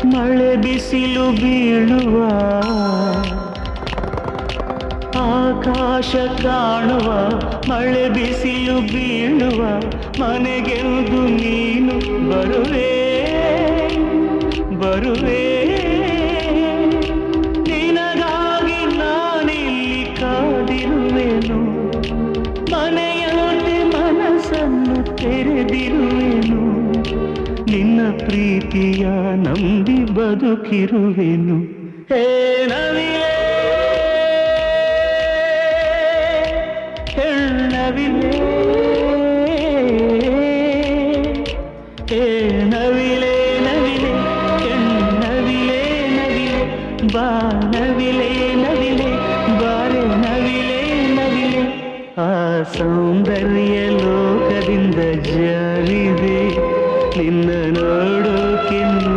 ಮಳೆ ಬಿಸಿಲು ಬೀಳುವ ಆಕಾಶ ಕಾಣುವ ಮಳೆ ಬಿಸಿಲು ಬೀಳುವ ಮನೆಗೆಂದು ನೀನು ಬರುವೆ ಬರುವೆ ನಿನಗಾಗಿ ನಾನಿಲ್ಲಿ ಕಾದಿರುವೆನು ಮನೆಯಲ್ಲಿ ಮನಸ್ಸನ್ನು ತೆರೆದಿರುವೆನು ನಿನ್ನ ಪ್ರೀತಿಯ ನಂಬಿ ಬದುಕಿರುವೆನು ಹೇ ನವಿಲೆ ಹೆಣ್ಣವಿಲೆ ಹೇ ನವಿಲೆ ನವಿಲೆ ಹೆಣ್ಣವಿಲೆ ನವಿಲೆ ಬಾ ನವಿಲೆ ನವಿಲೆ ಬಾರೆ ನವಿಲೆ ನವಿಲೆ ಆ ಸೌಂದರ್ಯ ಲೋಕದಿಂದ ಜಾರಿದೆ ನಿನ್ನ